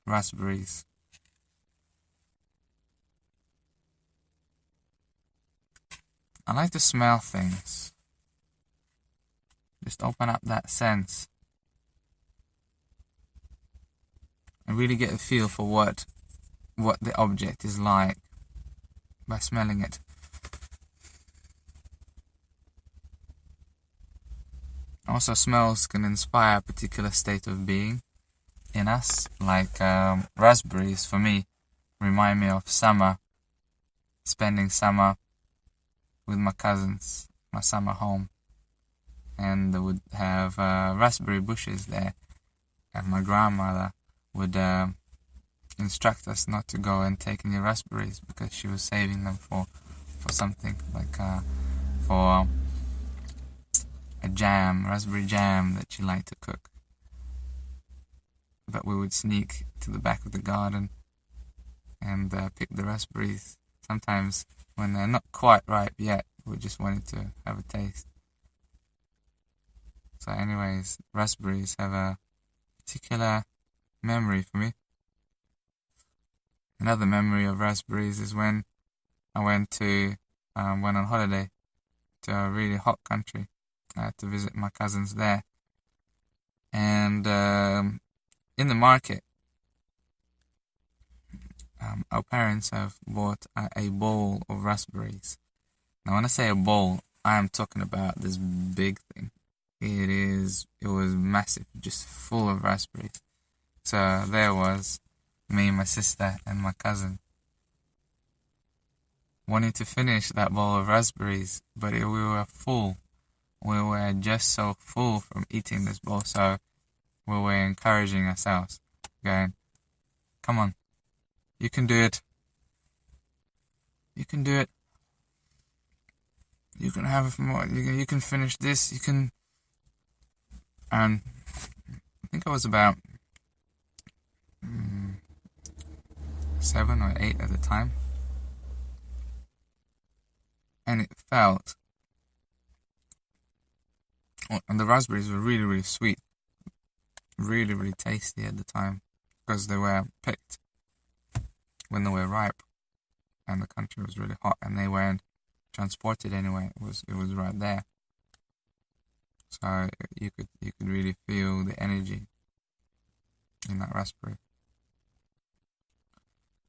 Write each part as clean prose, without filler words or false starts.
raspberries. I like to smell things. Just open up that sense and really get a feel for what the object is like by smelling it. Also, smells can inspire a particular state of being in us, like raspberries for me remind me of summer, spending summer with my cousins, my summer home, and they would have raspberry bushes there, and my grandmother would instruct us not to go and take any raspberries because she was saving them for something like for a jam, raspberry jam that she liked to cook. But we would sneak to the back of the garden and pick the raspberries. Sometimes when they're not quite ripe yet, we just wanted to have a taste. So anyways, raspberries have a particular memory for me. Another memory of raspberries is when I went on holiday to a really hot country to visit my cousins there. And in the market, our parents have bought a bowl of raspberries. Now, when I say a bowl, I am talking about this big thing. It was massive, just full of raspberries. So there was me, my sister, and my cousin wanting to finish that bowl of raspberries, but we were full. We were just so full from eating this bowl, so we were encouraging ourselves, going, "Come on, you can do it. You can do it. You can have more. You can finish this. You can." And I think I was about 7 or 8 at the time, and it felt, and the raspberries were really, really sweet, really, really tasty at the time, because they were picked when they were ripe, and the country was really hot, and they weren't transported anywhere. It was right there, so you could really feel the energy in that raspberry.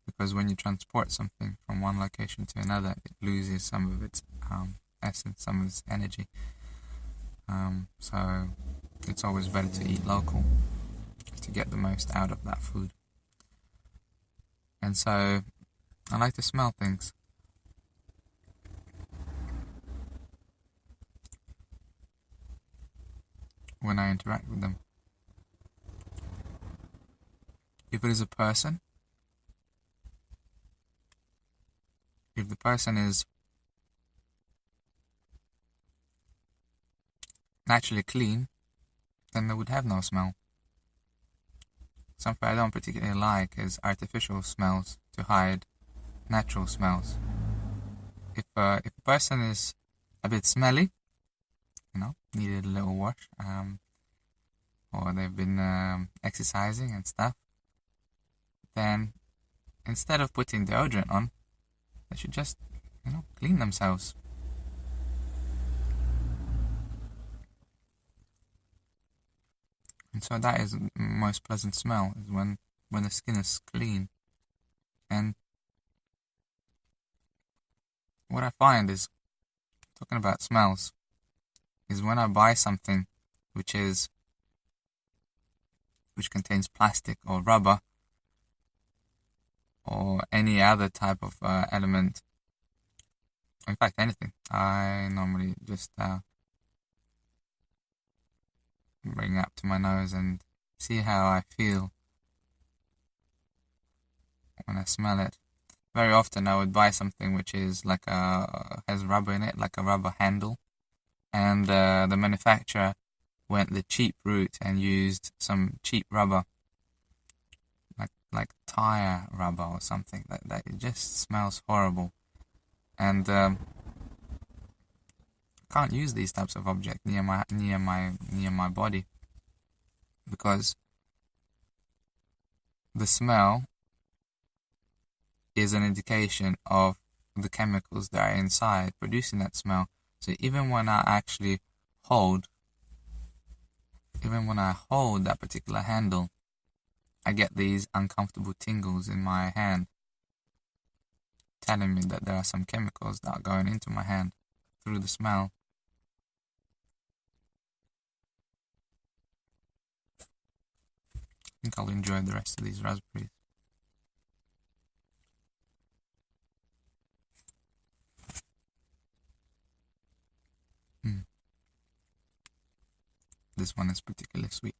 Because when you transport something from one location to another, it loses some of its essence, some of its energy. So it's always better to eat local to get the most out of that food. And so I like to smell things. When I interact with them. If it is a person, if the person is naturally clean, then they would have no smell. Something I don't particularly like is artificial smells to hide natural smells. If a person is a bit smelly, needed a little wash, or they've been exercising and stuff, then instead of putting deodorant on, they should just, clean themselves. And so that is the most pleasant smell, is when the skin is clean. And what I find is, talking about smells, is when I buy something which contains plastic or rubber or any other type of element, in fact anything, I normally just bring it up to my nose and see how I feel when I smell it. Very often I would buy something which is has rubber in it, like a rubber handle, and the manufacturer went the cheap route and used some cheap rubber, like tire rubber or something like that. It just smells horrible, and can't use these types of objects near my body, because the smell is an indication of the chemicals that are inside producing that smell. So even when I actually hold that particular handle, I get these uncomfortable tingles in my hand, telling me that there are some chemicals that are going into my hand through the smell. I think I'll enjoy the rest of these raspberries. This one is particularly sweet.